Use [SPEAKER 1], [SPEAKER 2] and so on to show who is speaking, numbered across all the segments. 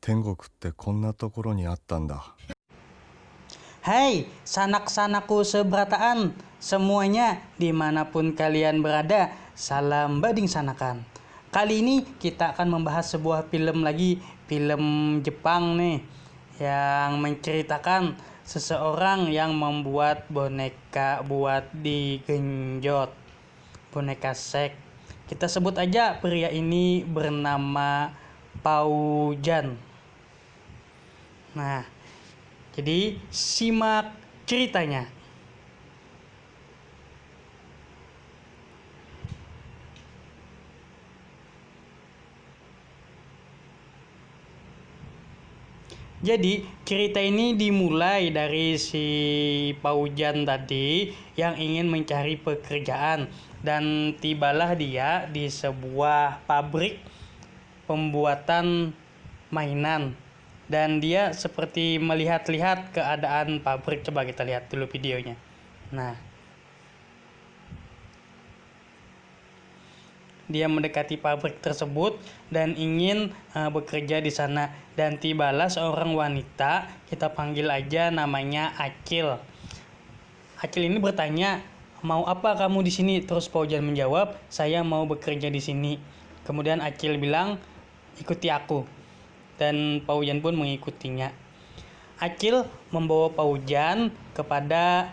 [SPEAKER 1] 天国ってこんなところにあったんだ。
[SPEAKER 2] Hai sanak-sanaku seberataan, semuanya dimanapun kalian berada, salam bading sanakan. Kali ini kita akan membahas sebuah film lagi, film Jepang nih, yang menceritakan seseorang yang membuat boneka buat digenjot, boneka sek. Kita sebut aja pria ini bernama Paujan. Nah, jadi simak ceritanya. Jadi cerita ini dimulai dari si Paujan tadi yang ingin mencari pekerjaan, dan tibalah dia di sebuah pabrik pembuatan mainan, dan dia seperti melihat-lihat keadaan pabrik. Coba kita lihat dulu videonya. Nah, dia mendekati pabrik tersebut dan ingin bekerja di sana, dan tibalah seorang wanita, kita panggil aja namanya Acil. Acil ini bertanya, "Mau apa kamu di sini?" Terus Paujan menjawab, "Saya mau bekerja di sini." Kemudian Acil bilang, "Ikuti aku." Dan Paujan pun mengikutinya. Acil membawa Paujan kepada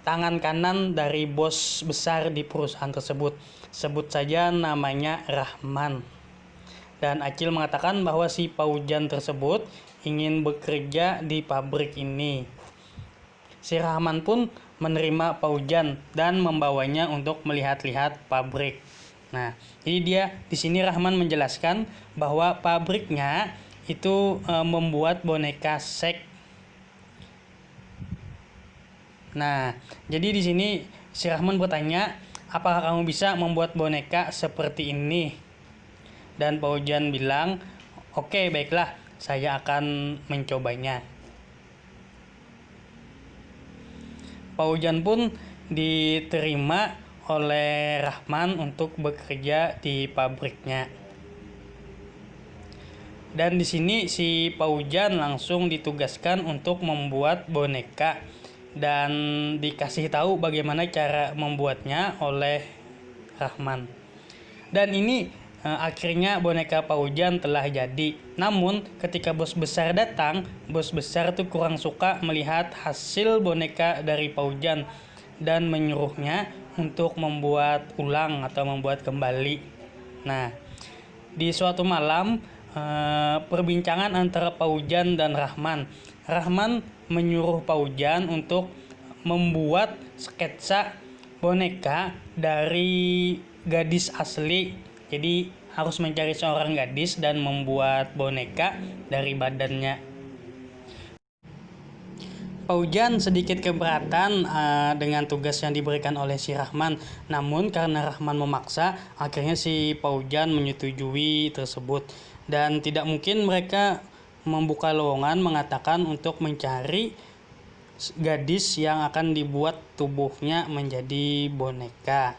[SPEAKER 2] tangan kanan dari bos besar di perusahaan tersebut. Sebut saja namanya Rahman. Dan Acil mengatakan bahwa si Paujan tersebut ingin bekerja di pabrik ini. Si Rahman pun menerima Paujan dan membawanya untuk melihat-lihat pabrik. Nah, jadi dia di sini Rahman menjelaskan bahwa pabriknya itu membuat boneka sek. Nah, jadi di sini si Rahman bertanya, "Apakah kamu bisa membuat boneka seperti ini?" Dan Paujan bilang, "Oke, baiklah, saya akan mencobanya." Paujan pun diterima oleh Rahman untuk bekerja di pabriknya. Dan di sini si Paujan langsung ditugaskan untuk membuat boneka dan dikasih tahu bagaimana cara membuatnya oleh Rahman. Dan ini akhirnya boneka Paujan telah jadi. Namun ketika bos besar datang, bos besar tuh kurang suka melihat hasil boneka dari Paujan dan menyuruhnya untuk membuat ulang atau membuat kembali. Nah, di suatu malam perbincangan antara Paujan dan Rahman. Rahman menyuruh Paujan untuk membuat sketsa boneka dari gadis asli. Jadi harus mencari seorang gadis dan membuat boneka dari badannya. Paujan sedikit keberatan dengan tugas yang diberikan oleh si Rahman. Namun karena Rahman memaksa, akhirnya si Paujan menyetujui tersebut. Dan tidak mungkin mereka membuka lowongan mengatakan untuk mencari gadis yang akan dibuat tubuhnya menjadi boneka.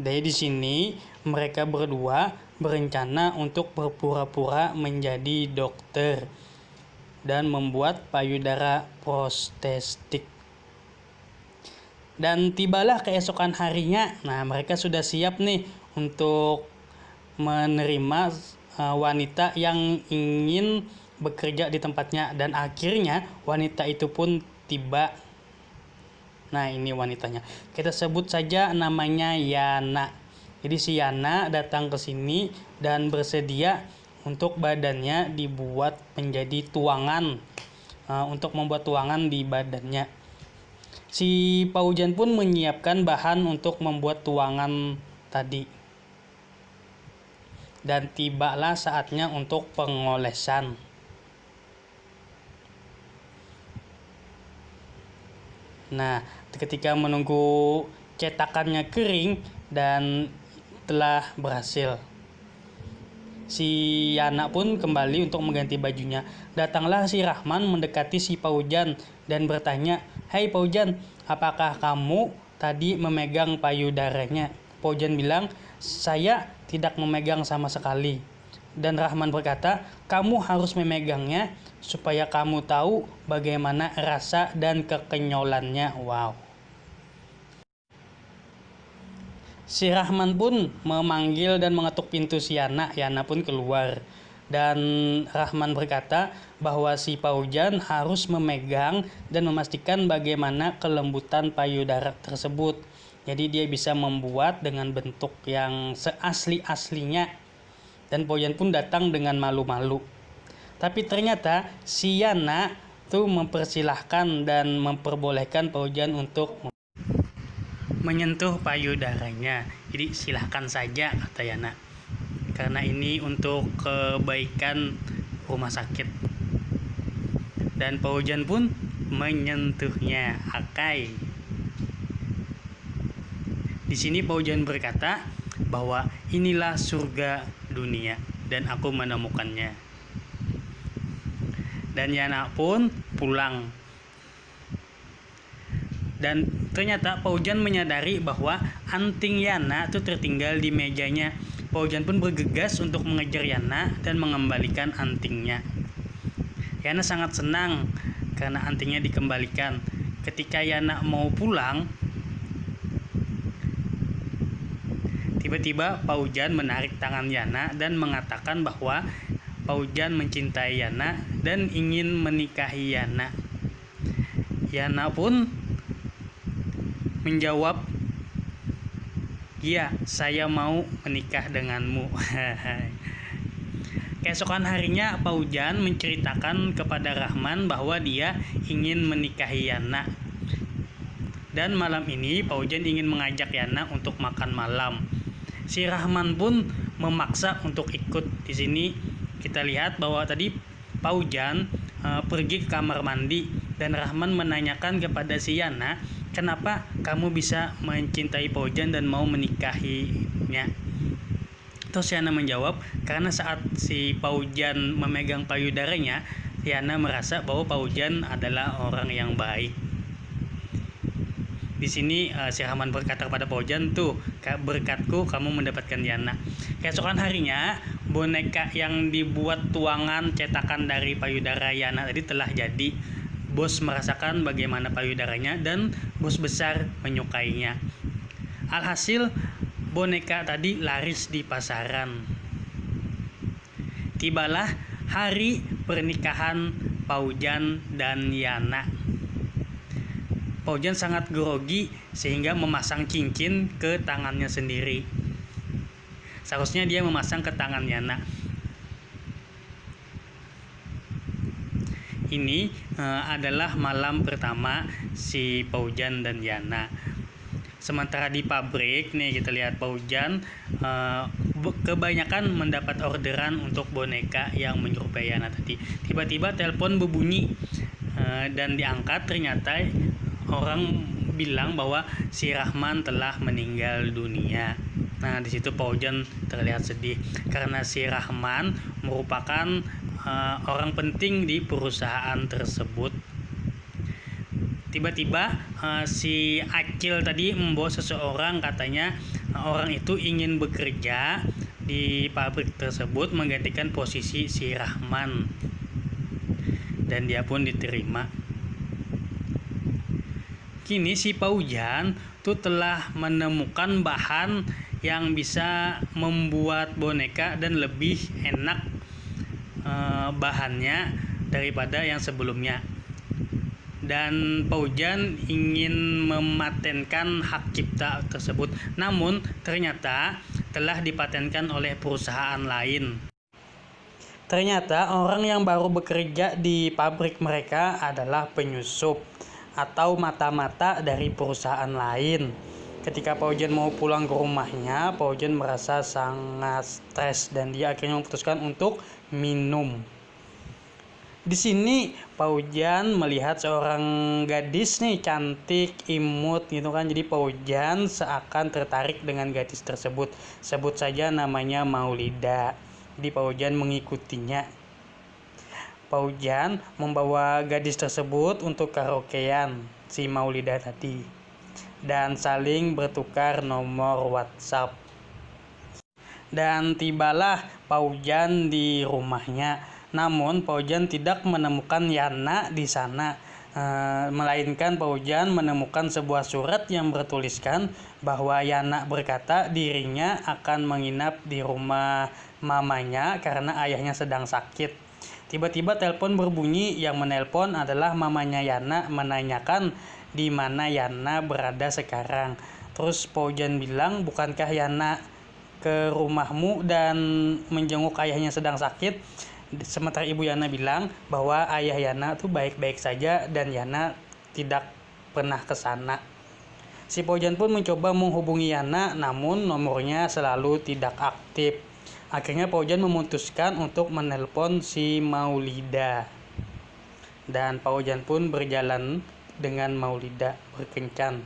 [SPEAKER 2] Dari di sini mereka berdua berencana untuk berpura-pura menjadi dokter dan membuat payudara protestik. Dan tibalah keesokan harinya. Nah, mereka sudah siap nih untuk menerima wanita yang ingin bekerja di tempatnya, dan akhirnya wanita itu pun tiba. Nah, ini wanitanya. Kita sebut saja namanya Yana. Jadi si Yana datang ke sini dan bersedia untuk badannya dibuat menjadi tuangan, untuk membuat tuangan di badannya. Si Paujan pun menyiapkan bahan untuk membuat tuangan tadi. Dan tibalah saatnya untuk pengolesan. Nah, ketika menunggu cetakannya kering dan telah berhasil, si Yana pun kembali untuk mengganti bajunya. Datanglah si Rahman mendekati si Paujan dan bertanya, "Hai Paujan, apakah kamu tadi memegang payudaranya?" Paujan bilang, "Saya tidak memegang sama sekali." Dan Rahman berkata, kamu harus memegangnya supaya kamu tahu bagaimana rasa dan kekenyolannya. Wow. Si Rahman pun memanggil dan mengetuk pintu si Yana. Yana pun keluar. Dan Rahman berkata bahwa si Paujan harus memegang dan memastikan bagaimana kelembutan payudara tersebut. Jadi dia bisa membuat dengan bentuk yang seasli-aslinya. Dan Paujan pun datang dengan malu-malu. Tapi ternyata si Yana tuh mempersilahkan dan memperbolehkan Paujan untuk menyentuh payudaranya. Jadi silahkan saja, kata Yana. Karena ini untuk kebaikan rumah sakit. Dan Paujan pun menyentuhnya. Akai. Di sini Paujan berkata bahwa inilah surga dunia dan aku menemukannya. Dan Yana pun pulang. Dan ternyata Paujan menyadari bahwa anting Yana itu tertinggal di mejanya. Paujan pun bergegas untuk mengejar Yana dan mengembalikan antingnya. Yana sangat senang karena antingnya dikembalikan. Ketika Yana mau pulang, tiba-tiba Paujan menarik tangan Yana dan mengatakan bahwa Paujan mencintai Yana dan ingin menikahi Yana. Yana pun menjawab, "Ya, saya mau menikah denganmu." Keesokan harinya Paujan menceritakan kepada Rahman bahwa dia ingin menikahi Yana. Dan malam ini Paujan ingin mengajak Yana untuk makan malam. Si Rahman pun memaksa untuk ikut. Di sini kita lihat bahwa tadi Paujan pergi ke kamar mandi dan Rahman menanyakan kepada si Yana, kenapa kamu bisa mencintai Paujan dan mau menikahinya? Terus Yana menjawab, karena saat si Paujan memegang payudaranya, Yana merasa bahwa Paujan adalah orang yang baik. Di sini si Rahman berkata kepada Paujan, tuh berkatku kamu mendapatkan Yana. Keesokan harinya boneka yang dibuat tuangan cetakan dari payudara Yana tadi telah jadi. Bos merasakan bagaimana payudaranya dan bos besar menyukainya. Alhasil boneka tadi laris di pasaran. Tibalah hari pernikahan Paujan dan Yana. Paujan sangat grogi sehingga memasang cincin ke tangannya sendiri. Seharusnya dia memasang ke tangan Yana. Ini adalah malam pertama si Paujan dan Yana. Sementara di pabrik nih kita lihat Paujan kebanyakan mendapat orderan untuk boneka yang menyerupai Yana tadi. Tiba-tiba telepon berbunyi dan diangkat, ternyata orang bilang bahwa si Rahman telah meninggal dunia. Nah, di situ Paujan terlihat sedih karena si Rahman merupakan orang penting di perusahaan tersebut. Tiba-tiba si Acil tadi membawa seseorang, katanya orang itu ingin bekerja di pabrik tersebut menggantikan posisi si Rahman. Dan dia pun diterima. Kini si Paujan tuh telah menemukan bahan yang bisa membuat boneka dan lebih enak bahannya daripada yang sebelumnya. Dan Paujan ingin mematenkan hak cipta tersebut, namun ternyata telah dipatenkan oleh perusahaan lain. Ternyata orang yang baru bekerja di pabrik mereka adalah penyusup atau mata-mata dari perusahaan lain. Ketika Paujan mau pulang ke rumahnya, Paujan merasa sangat stres dan dia akhirnya memutuskan untuk minum. Di sini Paujan melihat seorang gadis nih, cantik, imut gitu kan. Jadi Paujan seakan tertarik dengan gadis tersebut. Sebut saja namanya Maulida. Jadi Paujan mengikutinya. Paujan membawa gadis tersebut untuk karaokean si Maulida tadi dan saling bertukar nomor WhatsApp. Dan tibalah Paujan di rumahnya. Namun Paujan tidak menemukan Yana di sana. Melainkan Paujan menemukan sebuah surat yang bertuliskan bahwa Yana berkata dirinya akan menginap di rumah mamanya karena ayahnya sedang sakit. Tiba-tiba telepon berbunyi, yang menelpon adalah mamanya Yana menanyakan di mana Yana berada sekarang. Terus Paujan bilang, bukankah Yana ke rumahmu dan menjenguk ayahnya sedang sakit? Sementara ibu Yana bilang bahwa ayah Yana tuh baik-baik saja dan Yana tidak pernah ke sana. Si Paujan pun mencoba menghubungi Yana, namun nomornya selalu tidak aktif. Akhirnya Paujan memutuskan untuk menelpon si Maulida. Dan Paujan pun berjalan dengan Maulida berkencan.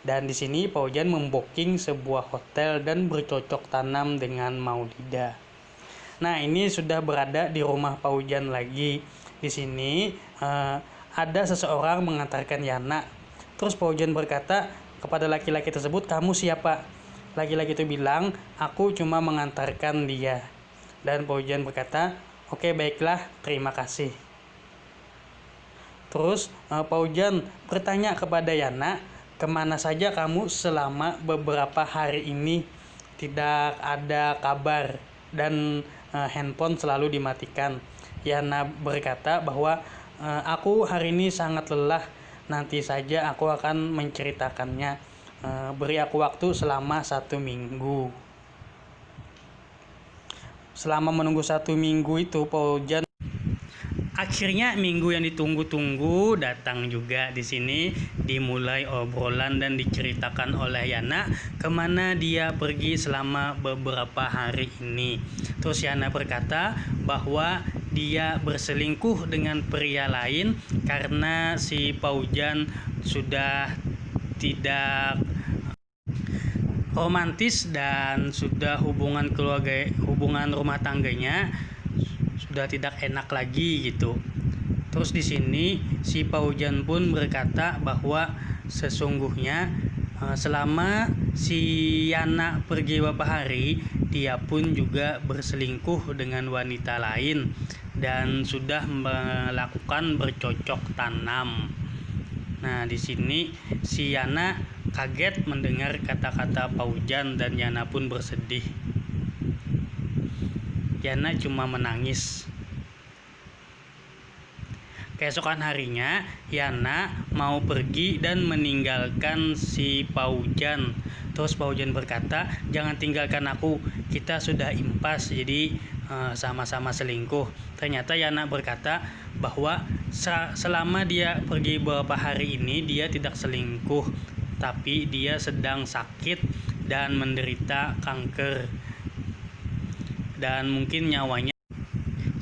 [SPEAKER 2] Dan di sini Paujan membooking sebuah hotel dan bercocok tanam dengan Maulida. Nah, ini sudah berada di rumah Paujan lagi. Di sini ada seseorang mengantarkan Yana. Terus Paujan berkata kepada laki-laki tersebut, "Kamu siapa?" Laki-laki itu bilang, "Aku cuma mengantarkan dia." Dan Paujan berkata, "Oke, baiklah, terima kasih." Terus Paujan bertanya kepada Yana, "Kemana saja kamu selama beberapa hari ini? Tidak ada kabar dan handphone selalu dimatikan." Yana berkata bahwa aku hari ini sangat lelah, nanti saja aku akan menceritakannya. Beri aku waktu selama 1 minggu. Selama menunggu 1 minggu itu Paujan akhirnya minggu yang ditunggu-tunggu datang juga. Di sini dimulai obrolan dan diceritakan oleh Yana kemana dia pergi selama beberapa hari ini. Terus Yana berkata bahwa dia berselingkuh dengan pria lain karena si Paujan sudah tidak romantis dan sudah hubungan rumah tangganya sudah tidak enak lagi gitu. Terus di sini si Paujan pun berkata bahwa sesungguhnya selama si Yana pergi beberapa hari, dia pun juga berselingkuh dengan wanita lain dan sudah melakukan bercocok tanam. Nah, di sini si Yana kaget mendengar kata-kata Paujan dan Yana pun bersedih. Yana cuma menangis. Keesokan harinya, Yana mau pergi dan meninggalkan si Paujan. Terus Paujan berkata, "Jangan tinggalkan aku, kita sudah impas, jadi sama-sama selingkuh." Ternyata Yana berkata bahwa selama dia pergi beberapa hari ini, dia tidak selingkuh, tapi dia sedang sakit dan menderita kanker. Dan mungkin nyawanya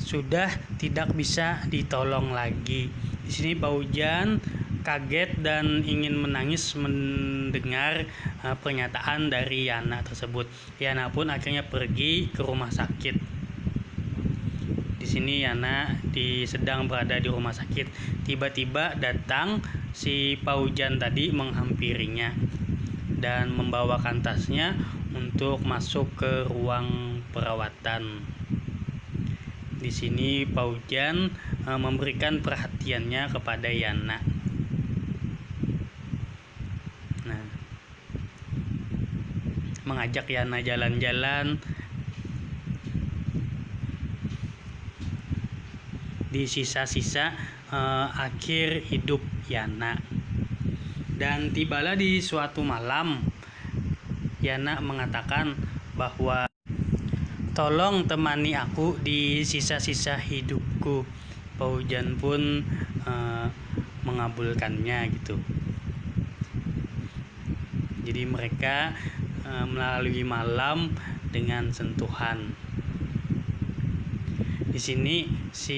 [SPEAKER 2] sudah tidak bisa ditolong lagi. Di sini Paujan kaget dan ingin menangis mendengar pernyataan dari Yana tersebut. Yana pun akhirnya pergi ke rumah sakit. Di sini Yana sedang berada di rumah sakit. Tiba-tiba datang si Paujan tadi menghampirinya dan membawakan tasnya untuk masuk ke ruang perawatan. Di sini Paujan memberikan perhatiannya kepada Yana. Nah, mengajak Yana jalan-jalan di sisa-sisa akhir hidup Yana. Dan tibalah di suatu malam, Yana mengatakan bahwa tolong temani aku di sisa-sisa hidupku. Paujan pun mengabulkannya gitu. Jadi mereka melalui malam dengan sentuhan. Di sini si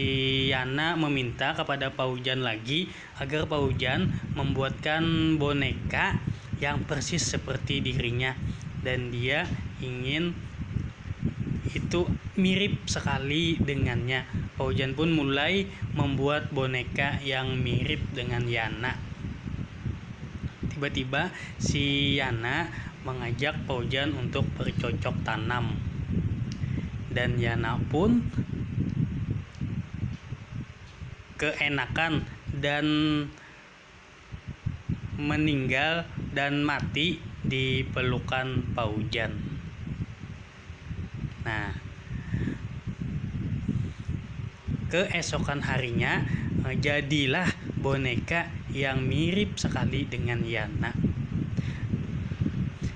[SPEAKER 2] Yana meminta kepada Paujan lagi agar Paujan membuatkan boneka yang persis seperti dirinya, dan dia ingin itu mirip sekali dengannya. Paujan pun mulai membuat boneka yang mirip dengan Yana. Tiba-tiba si Yana mengajak Paujan untuk bercocok tanam. dan Yana pun keenakan dan meninggal dan mati di pelukan Paujan. Nah, keesokan harinya jadilah boneka yang mirip sekali dengan Yana.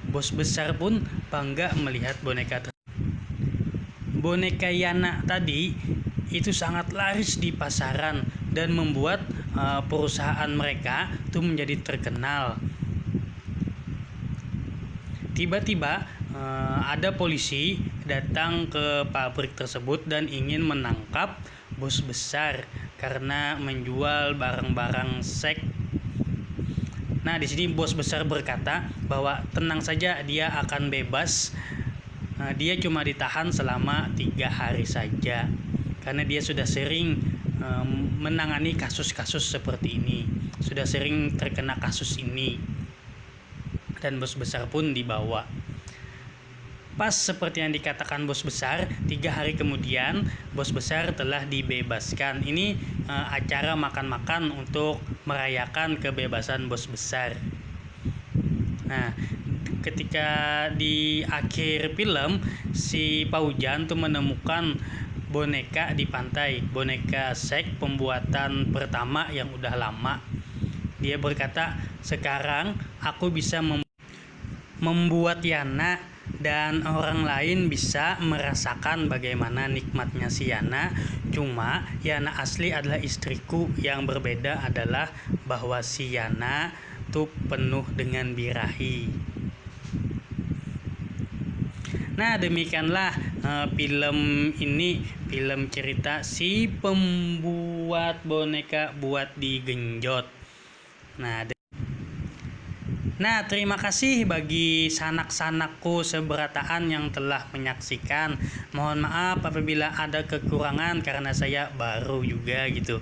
[SPEAKER 2] Bos besar pun bangga melihat boneka tersebut. Boneka Yana tadi itu sangat laris di pasaran dan membuat perusahaan mereka itu menjadi terkenal. Tiba-tiba ada polisi datang ke pabrik tersebut dan ingin menangkap bos besar karena menjual barang-barang seks. Nah, di sini bos besar berkata bahwa tenang saja, dia akan bebas. Dia cuma ditahan selama 3 hari saja karena dia sudah sering menangani kasus-kasus seperti ini, sudah sering terkena kasus ini. Dan bos besar pun dibawa. Pas seperti yang dikatakan bos besar, 3 hari kemudian bos besar telah dibebaskan. Ini acara makan-makan untuk merayakan kebebasan bos besar. Nah, ketika di akhir film, si Paujan tuh menemukan boneka di pantai, boneka seks pembuatan pertama yang udah lama. Dia berkata, sekarang aku bisa membuat Yana dan orang lain bisa merasakan bagaimana nikmatnya si Yana. Cuma Yana asli adalah istriku, yang berbeda adalah bahwa si Yana tuh penuh dengan birahi. Nah, demikianlah film ini, film cerita si pembuat boneka buat digenjot. Nah, terima kasih bagi sanak-sanakku seberataan yang telah menyaksikan. Mohon maaf apabila ada kekurangan karena saya baru juga gitu.